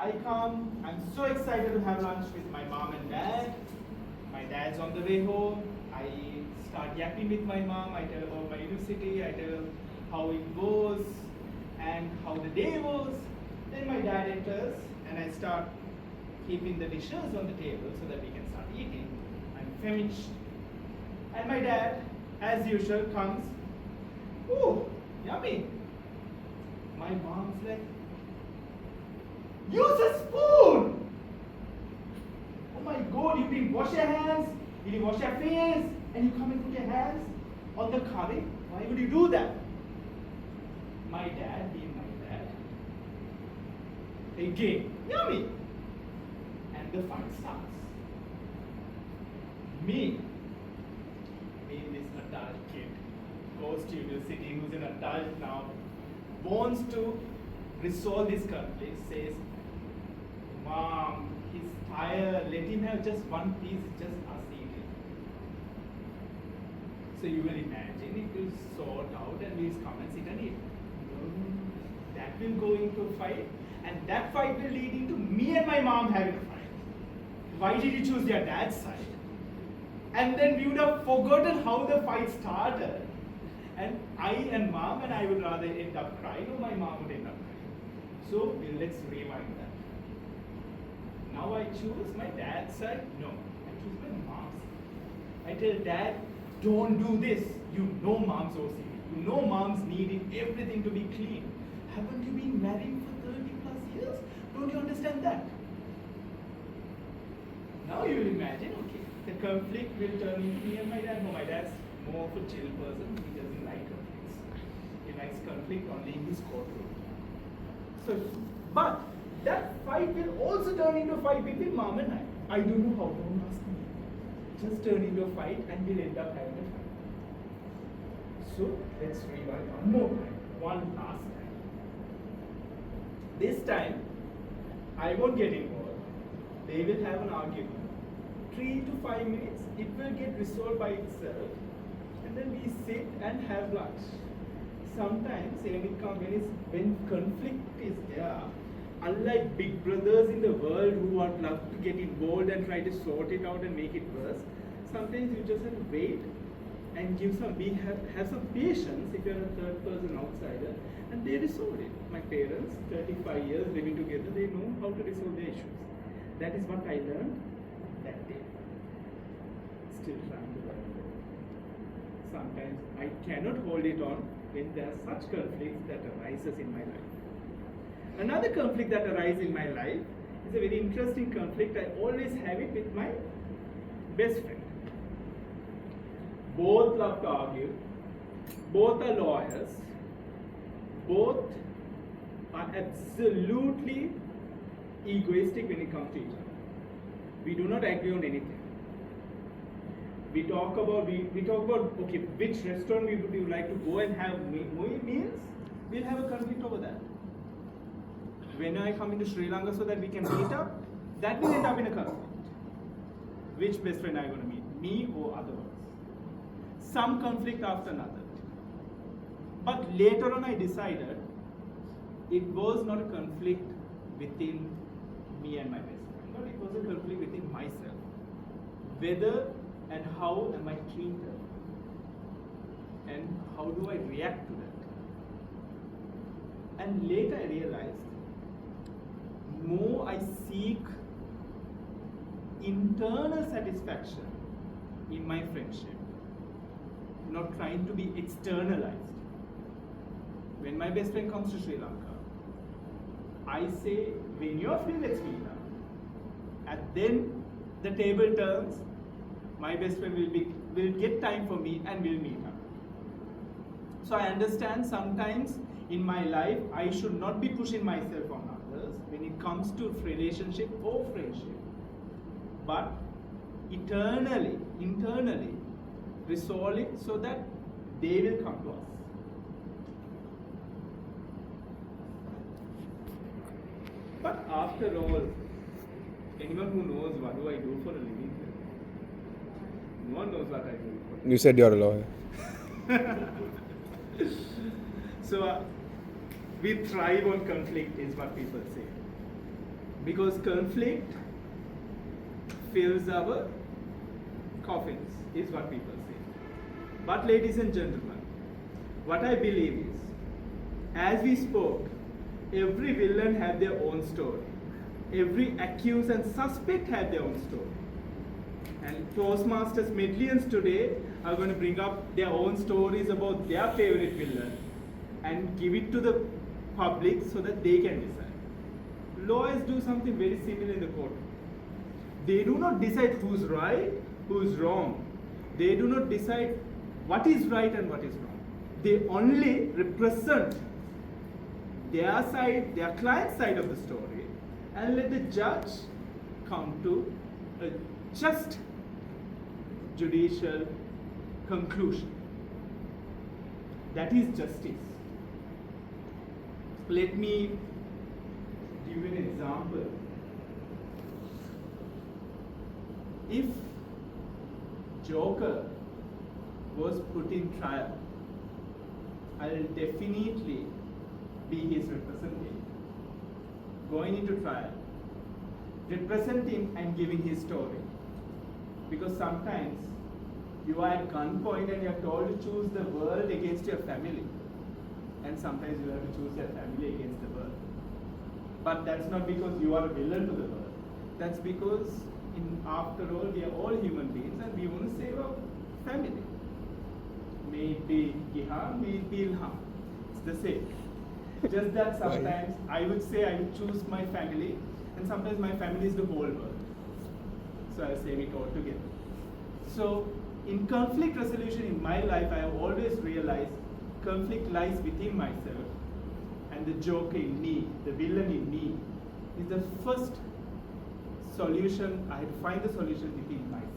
I come, I'm so excited to have lunch with my mom and dad. My dad's on the way home. I start yapping with my mom. I tell about my university. I tell how it was and how the day was. Then my dad enters and I start keeping the dishes on the table so that we can start eating. I'm famished. And my dad, as usual, comes. Ooh, yummy. My mom's like, use a spoon! Oh my god, you didn't wash your hands, you didn't wash your face, and you come and put your hands on the curry? Why would you do that? My dad, being my dad, again, yummy! And the fight starts. Me, being this adult kid, goes to university, who's an adult now, wants to resolve this conflict, says, Mom, he's tired, let him have just one piece, just us eating. So you will imagine it will sort out and we'll come and sit and eat. That will go into a fight, and that fight will lead into me and my mom having a fight. Why did you choose your dad's side? And then we would have forgotten how the fight started. And I and mom and I would rather end up crying, or my mom would end up crying. So let's rewind that. Now I choose my dad's side. No, I choose my mom's side. I tell dad, don't do this. You know mom's OCD. You know mom's needing everything to be clean. Haven't you been married for 30 plus years? Don't you understand that? Now you will imagine, okay, the conflict will turn into me and my dad. No, my dad's more of a chill person. He doesn't like conflicts. He likes conflict only in his courtroom. So, but that fight will also turn into a fight between mom and I. I don't know how, don't ask me. Just turn into a fight and we'll end up having a fight. So, let's rewind one more time. One last time. This time, I won't get involved. They will have an argument. 3 to 5 minutes, it will get resolved by itself. And then we sit and have lunch. Sometimes when conflict is there, unlike big brothers in the world who would love to get involved and try to sort it out and make it worse, sometimes you just have to wait and have some patience if you're a third person outsider, and they resolve it. My parents, 35 years living together, they know how to resolve their issues. That is what I learned that day. Still trying to learn. Sometimes I cannot hold it on when there are such conflicts that arises in my life. Another conflict that arises in my life is a very interesting conflict. I always have it with my best friend. Both love to argue. Both are lawyers. Both are absolutely egoistic when it comes to each other. We do not agree on anything. We talk about okay, which restaurant would you like to go and have meals? We'll have a conflict over that. When I come into Sri Lanka so that we can meet up, that will end up in a conflict. Which best friend are you going to meet? Me or other ones? Some conflict after another. But later on I decided it was not a conflict within me and my best friend, but it was a conflict within myself. Whether and how am I treated? And how do I react to that? And later I realized, more I seek internal satisfaction in my friendship, not trying to be externalized. When my best friend comes to Sri Lanka, I say, when you're free, let's meet up. And then the table turns, my best friend will get time for me and we'll meet up. So I understand sometimes in my life, I should not be pushing myself on others when it comes to relationship or friendship. But internally, resolve it so that they will come to us. But after all, anyone who knows what do I do for a living, no one knows what I do. You said you're a lawyer. So we thrive on conflict is what people say. Because conflict fills our coffins, is what people say. But ladies and gentlemen, what I believe is, as we spoke, every villain had their own story. Every accused and suspect had their own story. And Toastmasters millions today are going to bring up their own stories about their favorite villain and give it to the public so that they can decide. Lawyers do something very similar in the court. They do not decide who's right, who's wrong. They do not decide what is right and what is wrong. They only represent their side, their client's side of the story, and let the judge come to a just judicial conclusion. That is justice. Let me give you an example. If Joker was put in trial, I'll definitely be his representative. Going into trial, representing and giving his story. Because sometimes you are at gunpoint and you are told to choose the world against your family. And sometimes you have to choose your family against the world. But that's not because you are a villain to the world. That's because after all, we are all human beings and we want to save our family. May it be Gihan, may it be Ilham. It's the same. Just that sometimes I would say I would choose my family, and sometimes my family is the whole world. So I'll save it all together. So in conflict resolution in my life, I have always realized conflict lies within myself, and the joker in me, the villain in me, is the first solution. I had to find the solution within myself.